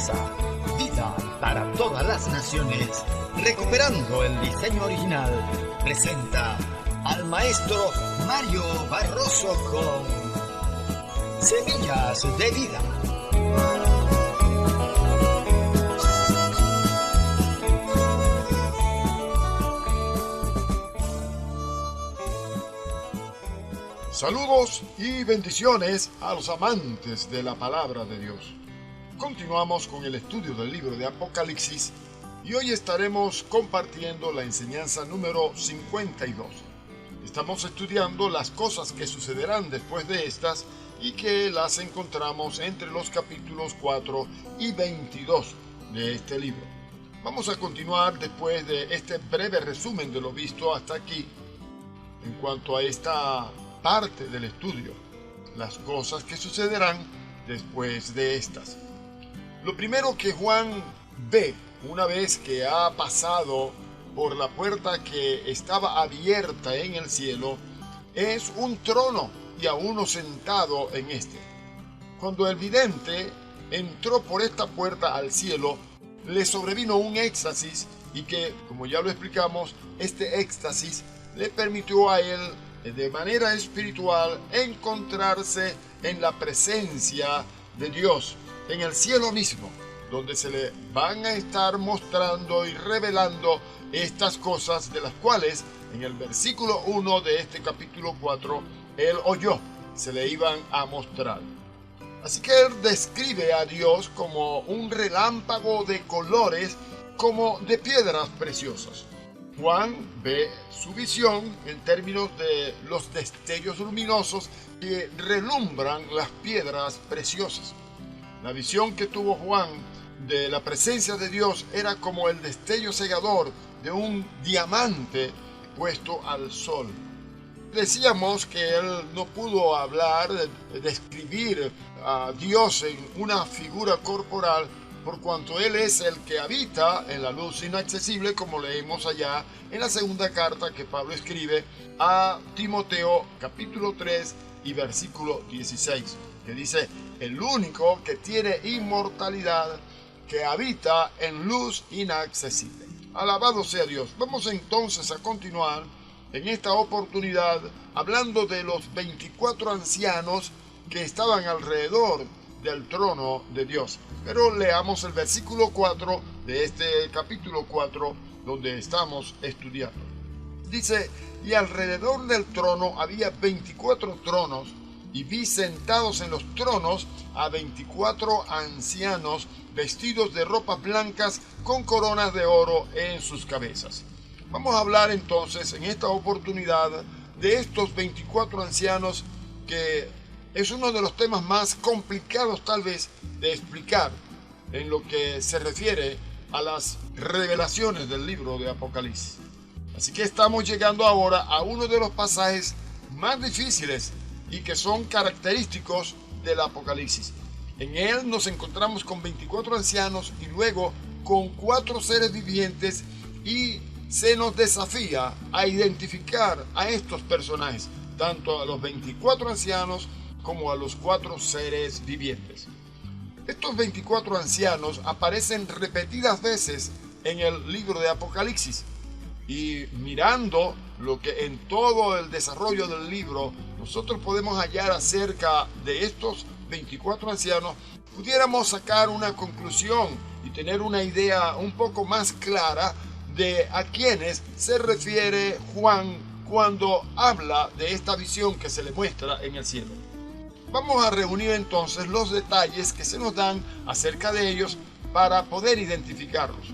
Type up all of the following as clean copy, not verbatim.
Esperanza, vida para todas las naciones, recuperando el diseño original, presenta al maestro Mario Barroso con Semillas de Vida. Saludos y bendiciones a los amantes de la palabra de Dios. Continuamos con el estudio del libro de Apocalipsis y hoy estaremos compartiendo la enseñanza número 52. Estamos estudiando las cosas que sucederán después de estas y que las encontramos entre los capítulos 4 y 22 de este libro. Vamos a continuar después de este breve resumen de lo visto hasta aquí en cuanto a esta parte del estudio, las cosas que sucederán después de estas. Lo primero que Juan ve una vez que ha pasado por la puerta que estaba abierta en el cielo es un trono y a uno sentado en este. Cuando el vidente entró por esta puerta al cielo, le sobrevino un éxtasis y que, como ya lo explicamos, este éxtasis le permitió a él de manera espiritual encontrarse en la presencia de Dios, en el cielo mismo, donde se le van a estar mostrando y revelando estas cosas de las cuales en el versículo 1 de este capítulo 4 él oyó, se le iban a mostrar. Así que él describe a Dios como un relámpago de colores, como de piedras preciosas. Juan ve su visión en términos de los destellos luminosos que relumbran las piedras preciosas. La visión que tuvo Juan de la presencia de Dios era como el destello cegador de un diamante puesto al sol. Decíamos que él no pudo hablar, describir a Dios en una figura corporal, por cuanto Él es el que habita en la luz inaccesible, como leemos allá en la segunda carta que Pablo escribe a Timoteo, capítulo 3 y versículo 16, que dice: el único que tiene inmortalidad, que habita en luz inaccesible. Alabado sea Dios. Vamos entonces a continuar en esta oportunidad hablando de los 24 ancianos que estaban alrededor del trono de Dios. Pero leamos el versículo 4 de este capítulo 4 donde estamos estudiando. Dice: y alrededor del trono había 24 tronos, y vi sentados en los tronos a 24 ancianos vestidos de ropas blancas con coronas de oro en sus cabezas. Vamos a hablar entonces en esta oportunidad de estos 24 ancianos, que es uno de los temas más complicados tal vez de explicar en lo que se refiere a las revelaciones del libro de Apocalipsis. Así que estamos llegando ahora a uno de los pasajes más difíciles y que son característicos del Apocalipsis. En él nos encontramos con 24 ancianos y luego con 4 seres vivientes, y se nos desafía a identificar a estos personajes, tanto a los 24 ancianos como a los 4 seres vivientes. Estos 24 ancianos aparecen repetidas veces en el libro de Apocalipsis, y mirando lo que en todo el desarrollo del libro nosotros podemos hallar acerca de estos 24 ancianos, pudiéramos sacar una conclusión y tener una idea un poco más clara de a quienes se refiere Juan cuando habla de esta visión que se le muestra en el cielo. Vamos a reunir entonces los detalles que se nos dan acerca de ellos para poder identificarlos.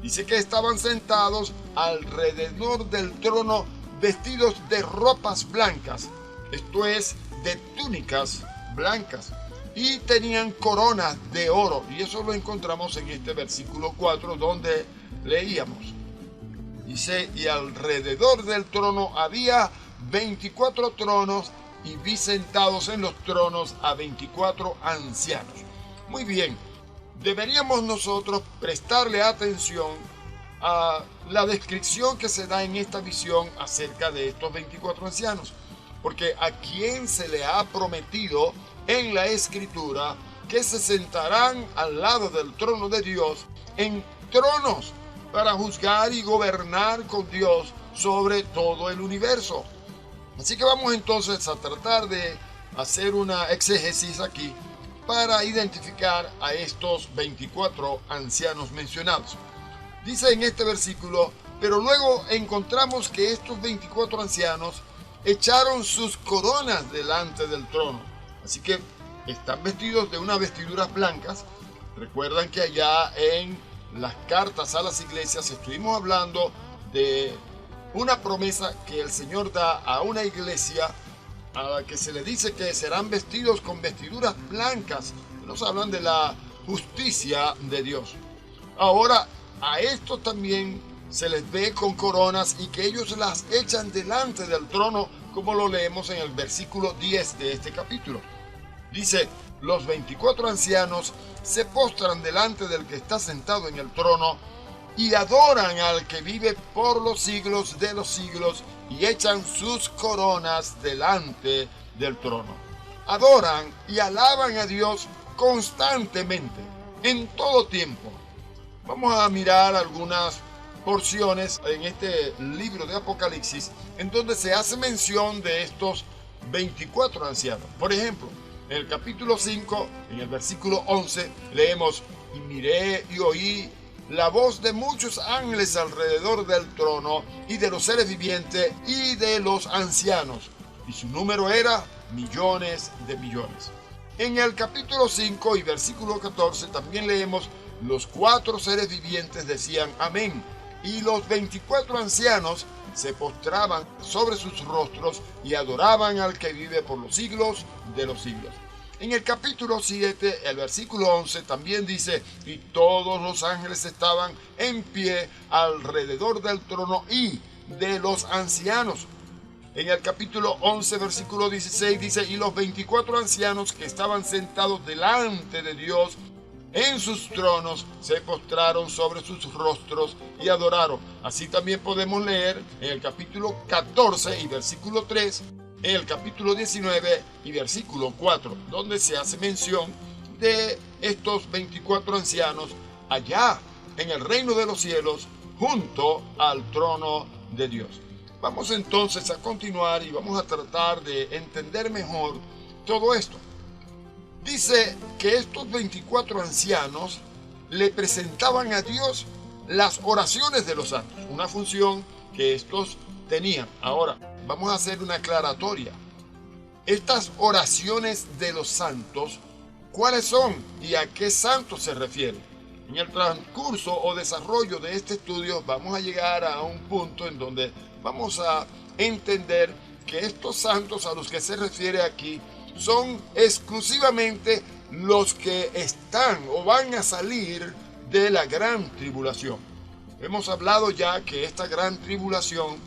Dice que estaban sentados alrededor del trono vestidos de ropas blancas, esto es, de túnicas blancas, y tenían coronas de oro, y eso lo encontramos en este versículo 4 donde leíamos. Dice: y alrededor del trono había 24 tronos, y vi sentados en los tronos a 24 ancianos. Muy bien, deberíamos nosotros prestarle atención a la descripción que se da en esta visión acerca de estos 24 ancianos, porque a quien se le ha prometido en la Escritura que se sentarán al lado del trono de Dios en tronos para juzgar y gobernar con Dios sobre todo el universo. Así que vamos entonces a tratar de hacer una exégesis aquí para identificar a estos 24 ancianos mencionados. Dice en este versículo: pero luego encontramos que estos 24 ancianos echaron sus coronas delante del trono. Así que están vestidos de unas vestiduras blancas. Recuerdan que allá en las cartas a las iglesias estuvimos hablando de una promesa que el Señor da a una iglesia a la que se le dice que serán vestidos con vestiduras blancas. Nos hablan de la justicia de Dios. Ahora, a estos también se les ve con coronas y que ellos las echan delante del trono, como lo leemos en el versículo 10 de este capítulo. Dice: los 24 ancianos se postran delante del que está sentado en el trono y adoran al que vive por los siglos de los siglos y echan sus coronas delante del trono. Adoran y alaban a Dios constantemente, en todo tiempo. Vamos a mirar algunas porciones en este libro de Apocalipsis en donde se hace mención de estos 24 ancianos. Por ejemplo, en el capítulo 5, en el versículo 11, leemos: y miré y oí la voz de muchos ángeles alrededor del trono y de los seres vivientes y de los ancianos, y su número era millones de millones. En el capítulo 5 y versículo 14 también leemos: los 4 seres vivientes decían amén, y los 24 ancianos se postraban sobre sus rostros y adoraban al que vive por los siglos de los siglos. En el capítulo 7, el versículo 11 también dice: y todos los ángeles estaban en pie alrededor del trono y de los ancianos. En el capítulo 11, versículo 16 dice: y los 24 ancianos que estaban sentados delante de Dios en sus tronos se postraron sobre sus rostros y adoraron. Así también podemos leer en el capítulo 14 y versículo 3, en el capítulo 19 y versículo 4, donde se hace mención de estos 24 ancianos allá en el reino de los cielos junto al trono de Dios. Vamos entonces a continuar y vamos a tratar de entender mejor todo esto. Dice que estos 24 ancianos le presentaban a Dios las oraciones de los santos, una función que estos tenían. Ahora, vamos a hacer una aclaratoria. Estas oraciones de los santos, ¿cuáles son y a qué santos se refieren? En el transcurso o desarrollo de este estudio vamos a llegar a un punto en donde vamos a entender que estos santos a los que se refiere aquí son exclusivamente los que están o van a salir de la gran tribulación. Hemos hablado ya que esta gran tribulación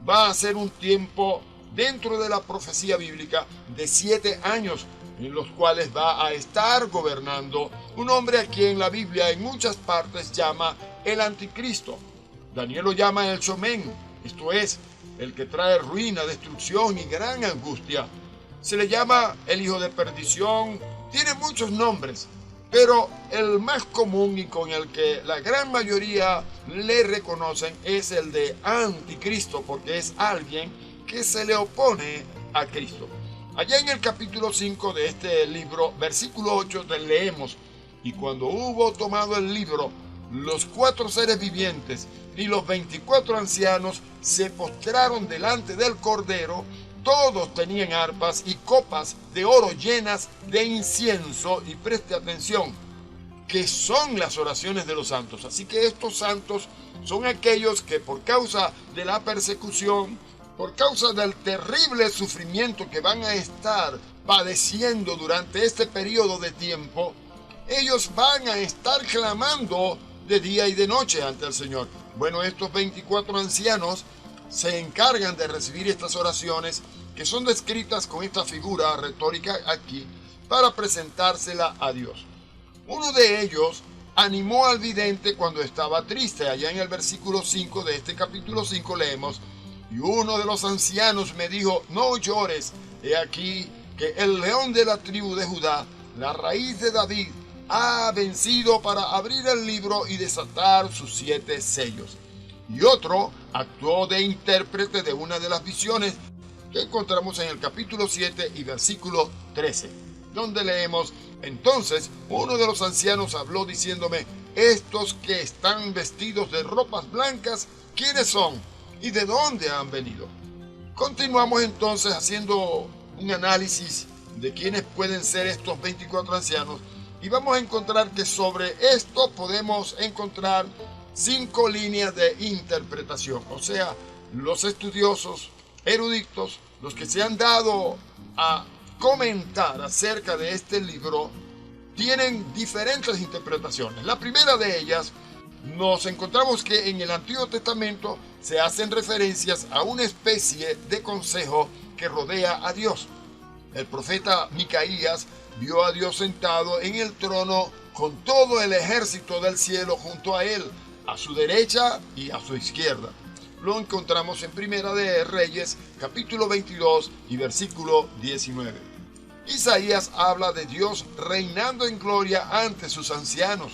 va a ser un tiempo dentro de la profecía bíblica de 7 años en los cuales va a estar gobernando un hombre a quien la Biblia en muchas partes llama el anticristo. Daniel lo llama el Shomén, esto es, el que trae ruina, destrucción y gran angustia. Se le llama el hijo de perdición, tiene muchos nombres, pero el más común y con el que la gran mayoría le reconocen es el de anticristo, porque es alguien que se le opone a Cristo. Allá en el capítulo 5 de este libro, versículo 8, leemos: y cuando hubo tomado el libro, los 4 seres vivientes y los 24 ancianos se postraron delante del Cordero. Todos tenían arpas y copas de oro llenas de incienso, y preste atención, que son las oraciones de los santos. Así que estos santos son aquellos que por causa de la persecución, por causa del terrible sufrimiento que van a estar padeciendo durante este periodo de tiempo, ellos van a estar clamando de día y de noche ante el Señor. Bueno, estos 24 ancianos se encargan de recibir estas oraciones que son descritas con esta figura retórica aquí para presentársela a Dios. Uno de ellos animó al vidente cuando estaba triste. Allá en el versículo 5 de este capítulo 5 leemos: y uno de los ancianos me dijo: no llores, he aquí que el león de la tribu de Judá, la raíz de David, ha vencido para abrir el libro y desatar sus 7 sellos. Y otro actuó de intérprete de una de las visiones que encontramos en el capítulo 7 y versículo 13, donde leemos: entonces uno de los ancianos habló diciéndome: estos que están vestidos de ropas blancas, ¿quiénes son? ¿Y de dónde han venido? Continuamos entonces haciendo un análisis de quiénes pueden ser estos 24 ancianos, y vamos a encontrar que sobre esto podemos encontrar 5 líneas de interpretación. O sea, los estudiosos, eruditos, los que se han dado a comentar acerca de este libro, tienen diferentes interpretaciones. La primera de ellas, nos encontramos que en el Antiguo Testamento se hacen referencias a una especie de consejo que rodea a Dios. El profeta Micaías vio a Dios sentado en el trono con todo el ejército del cielo junto a él, a su derecha y a su izquierda. Lo encontramos en Primera de Reyes, capítulo 22 y versículo 19. Isaías habla de Dios reinando en gloria ante sus ancianos.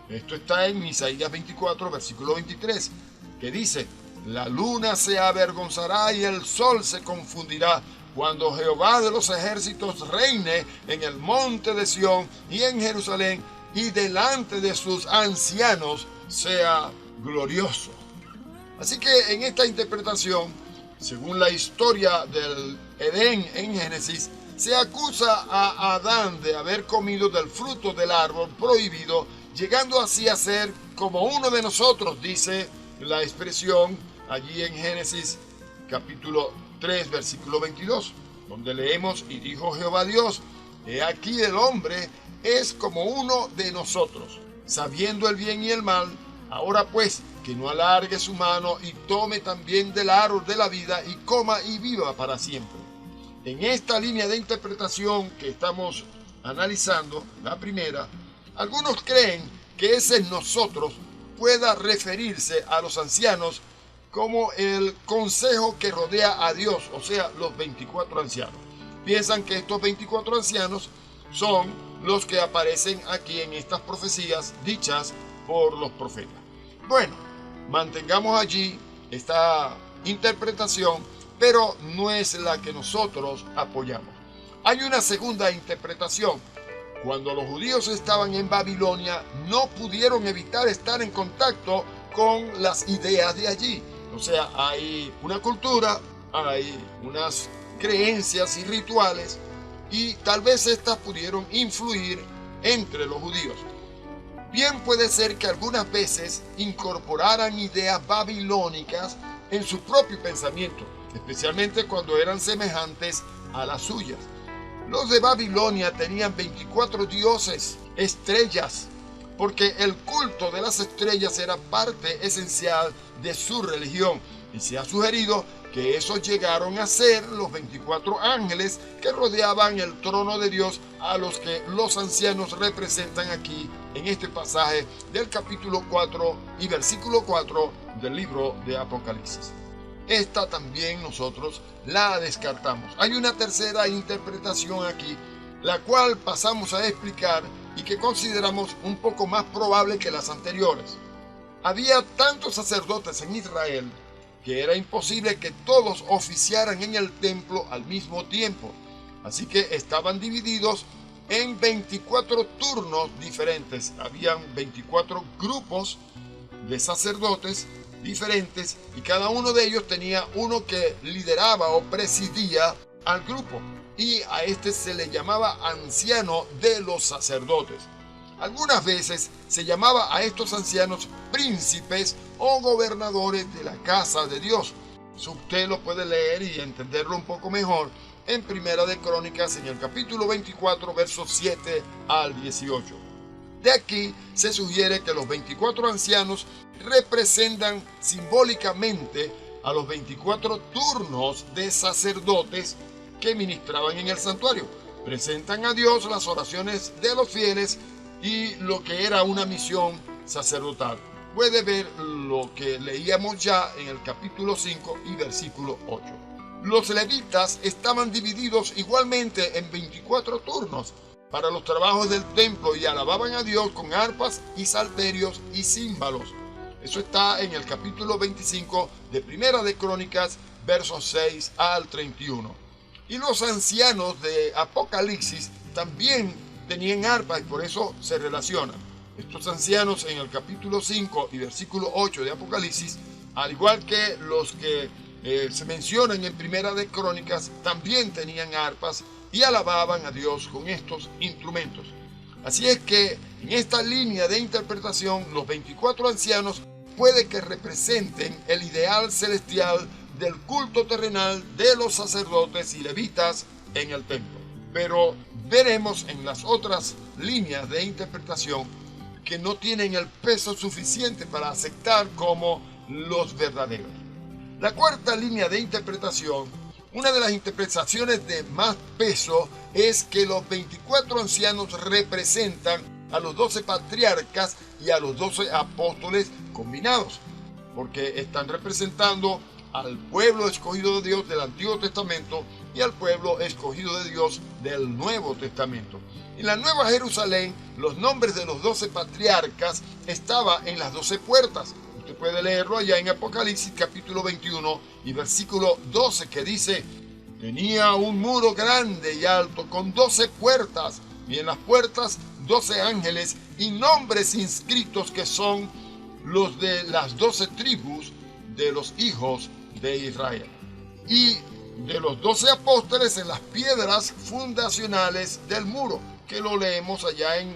Esto está en Isaías 24, versículo 23, que dice: la luna se avergonzará y el sol se confundirá cuando Jehová de los ejércitos reine en el monte de Sión y en Jerusalén, y delante de sus ancianos sea glorioso. Así que en esta interpretación, según la historia del Edén en Génesis, se acusa a Adán de haber comido del fruto del árbol prohibido, llegando así a ser como uno de nosotros, dice la expresión allí en Génesis capítulo 3, versículo 22, donde leemos: y dijo Jehová Dios, he aquí el hombre es como uno de nosotros, sabiendo el bien y el mal. Ahora pues, que no alargue su mano y tome también del árbol de la vida y coma y viva para siempre. En esta línea de interpretación que estamos analizando, la primera, algunos creen que ese nosotros pueda referirse a los ancianos como el consejo que rodea a Dios, o sea, los 24 ancianos. Piensan que estos 24 ancianos son los que aparecen aquí en estas profecías dichas por los profetas. Bueno, mantengamos allí esta interpretación, pero no es la que nosotros apoyamos. Hay una segunda interpretación. Cuando los judíos estaban en Babilonia, no pudieron evitar estar en contacto con las ideas de allí. O sea, hay una cultura, hay unas creencias y rituales, y tal vez estas pudieron influir entre los judíos. Bien puede ser que algunas veces incorporaran ideas babilónicas en su propio pensamiento, especialmente cuando eran semejantes a las suyas. Los de Babilonia tenían 24 dioses, estrellas, porque el culto de las estrellas era parte esencial de su religión, y se ha sugerido que esos llegaron a ser los 24 ángeles que rodeaban el trono de Dios, a los que los ancianos representan aquí en este pasaje del capítulo 4 y versículo 4 del libro de Apocalipsis. Esta también nosotros la descartamos. Hay una tercera interpretación aquí, la cual pasamos a explicar y que consideramos un poco más probable que las anteriores. Había tantos sacerdotes en Israel que era imposible que todos oficiaran en el templo al mismo tiempo. Así que estaban divididos en 24 turnos diferentes. Habían 24 grupos de sacerdotes diferentes, y cada uno de ellos tenía uno que lideraba o presidía al grupo, y a este se le llamaba anciano de los sacerdotes. Algunas veces se llamaba a estos ancianos príncipes o gobernadores de la casa de Dios. Usted lo puede leer y entenderlo un poco mejor en Primera de Crónicas, en el capítulo 24, versos 7 al 18. De aquí se sugiere que los 24 ancianos representan simbólicamente a los 24 turnos de sacerdotes que ministraban en el santuario. Presentan a Dios las oraciones de los fieles y lo que era una misión sacerdotal. Puede ver lo que leíamos ya en el capítulo 5 y versículo 8. Los levitas estaban divididos igualmente en 24 turnos. para los trabajos del templo y alababan a Dios con arpas y salterios y címbalos. Eso está en el capítulo 25 de Primera de Crónicas, versos 6 al 31. Y los ancianos de Apocalipsis también tenían arpas y por eso se relacionan. Estos ancianos en el capítulo 5 y versículo 8 de Apocalipsis, al igual que los que se mencionan en Primera de Crónicas, también tenían arpas y alababan a Dios con estos instrumentos. Así es que en esta línea de interpretación, los 24 ancianos puede que representen el ideal celestial del culto terrenal de los sacerdotes y levitas en el templo. Pero veremos en las otras líneas de interpretación que no tienen el peso suficiente para aceptar como los verdaderos. La cuarta línea de interpretación, una de las interpretaciones de más peso, es que los 24 ancianos representan a los 12 patriarcas y a los 12 apóstoles combinados, porque están representando al pueblo escogido de Dios del Antiguo Testamento y al pueblo escogido de Dios del Nuevo Testamento. En la Nueva Jerusalén, los nombres de los 12 patriarcas estaban en las 12 puertas. Usted puede leerlo allá en Apocalipsis capítulo 21 y versículo 12, que dice: tenía un muro grande y alto con 12 puertas, y en las puertas 12 ángeles y nombres inscritos que son los de las 12 tribus de los hijos de Israel. Y de los 12 apóstoles en las piedras fundacionales del muro, que lo leemos allá en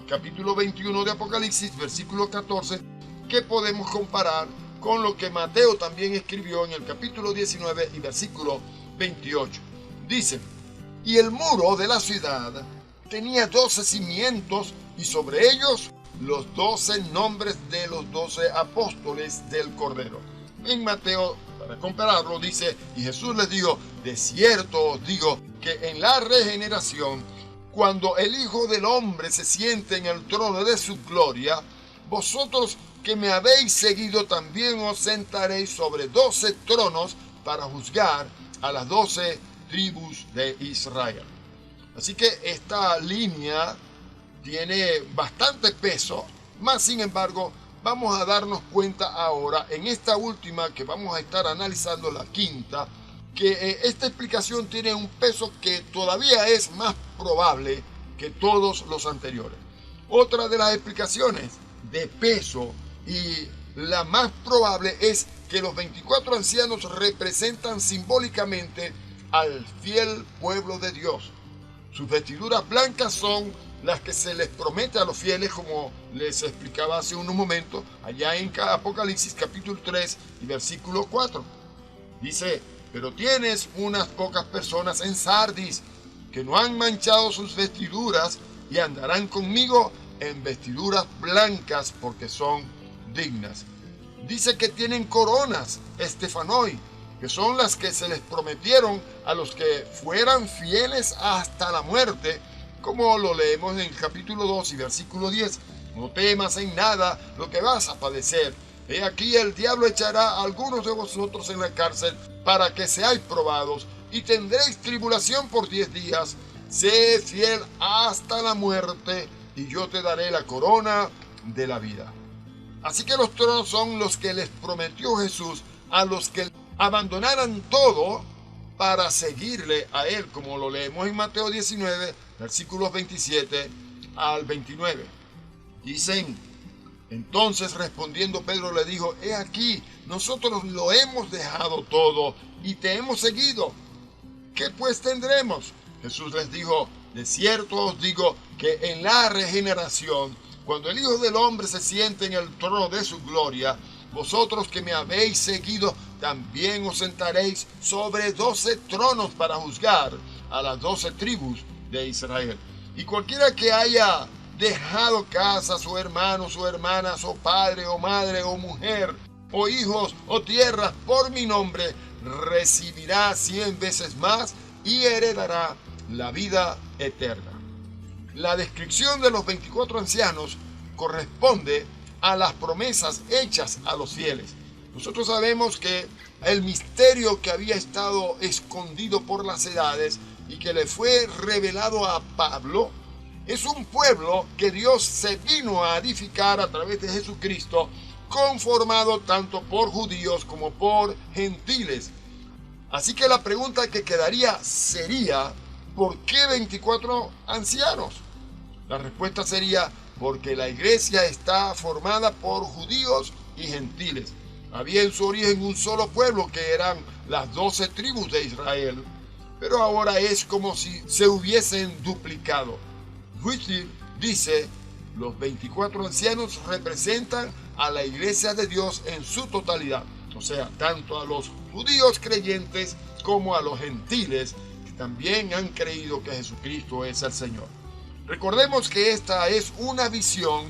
capítulo 21 de Apocalipsis, versículo 14, que podemos comparar con lo que Mateo también escribió en el capítulo 19 y versículo 28. Dice: y el muro de la ciudad tenía 12 cimientos y sobre ellos los 12 nombres de los 12 apóstoles del Cordero. En Mateo, para compararlo, dice: y Jesús les dijo: de cierto os digo que en la regeneración, cuando el Hijo del Hombre se siente en el trono de su gloria, vosotros que me habéis seguido también os sentaréis sobre 12 tronos para juzgar a las 12 tribus de Israel. Así que esta línea tiene bastante peso, más sin embargo vamos a darnos cuenta ahora en esta última que vamos a estar analizando, la quinta, que esta explicación tiene un peso que todavía es más probable que todos los anteriores. Otra de las explicaciones de peso y la más probable es que los 24 ancianos representan simbólicamente al fiel pueblo de Dios. Sus vestiduras blancas son las que se les promete a los fieles, como les explicaba hace unos momentos, allá en Apocalipsis capítulo 3 y versículo 4. Dice: pero tienes unas pocas personas en Sardis que no han manchado sus vestiduras y andarán conmigo en vestiduras blancas porque son dignas. Dice que tienen coronas estefanoi, que son las que se les prometieron a los que fueran fieles hasta la muerte, como lo leemos en el capítulo 2 y versículo 10. No temas en nada lo que vas a padecer. He aquí el diablo echará a algunos de vosotros en la cárcel para que seáis probados, y tendréis tribulación por 10 días. Sé fiel hasta la muerte, y yo te daré la corona de la vida. Así que los tronos son los que les prometió Jesús a los que abandonaran todo para seguirle a él, como lo leemos en Mateo 19, versículos 27 al 29. Dicen: entonces respondiendo Pedro le dijo: he aquí, nosotros lo hemos dejado todo y te hemos seguido. ¿Qué pues tendremos? Jesús les dijo: de cierto os digo que en la regeneración, cuando el Hijo del Hombre se siente en el trono de su gloria, vosotros que me habéis seguido también os sentaréis sobre 12 tronos para juzgar a las 12 tribus de Israel. Y cualquiera que haya dejado casas, o hermanos, o hermanas, o padre, o madre, o mujer, o hijos, o tierras, por mi nombre, recibirá 100 veces más y heredará la vida eterna. La descripción de los 24 ancianos corresponde a las promesas hechas a los fieles. Nosotros sabemos que el misterio que había estado escondido por las edades y que le fue revelado a Pablo es un pueblo que Dios se vino a edificar a través de Jesucristo, conformado tanto por judíos como por gentiles. Así que la pregunta que quedaría sería, ¿por qué 24 ancianos? La respuesta sería, porque la iglesia está formada por judíos y gentiles. Había en su origen un solo pueblo, que eran las 12 tribus de Israel, pero ahora es como si se hubiesen duplicado. Whitfield dice, los 24 ancianos representan a la iglesia de Dios en su totalidad, o sea, tanto a los judíos creyentes como a los gentiles que también han creído que Jesucristo es el Señor. Recordemos que esta es una visión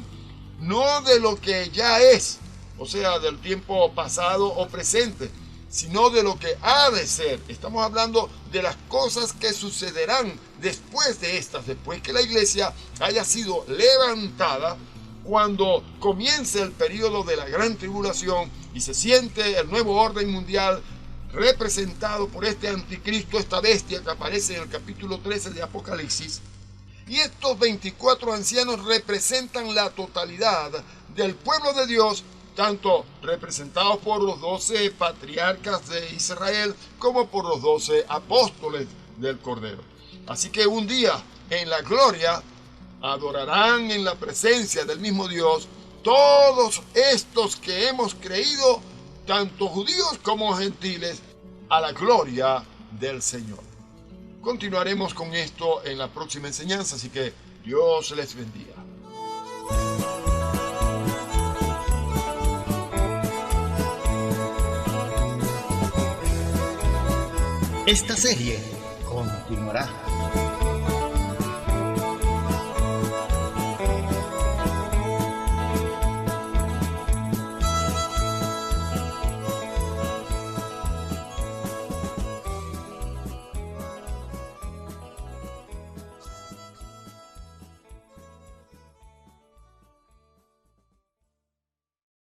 no de lo que ya es, o sea, del tiempo pasado o presente, sino de lo que ha de ser. Estamos hablando de las cosas que sucederán después de estas, después que la iglesia haya sido levantada, cuando comience el periodo de la gran tribulación y se siente el nuevo orden mundial representado por este anticristo, esta bestia que aparece en el capítulo 13 de Apocalipsis. Y estos 24 ancianos representan la totalidad del pueblo de Dios, tanto representados por los 12 patriarcas de Israel como por los 12 apóstoles del Cordero. Así que un día en la gloria adorarán en la presencia del mismo Dios todos estos que hemos creído, tanto judíos como gentiles, a la gloria del Señor. Continuaremos con esto en la próxima enseñanza, así que Dios les bendiga. Esta serie continuará.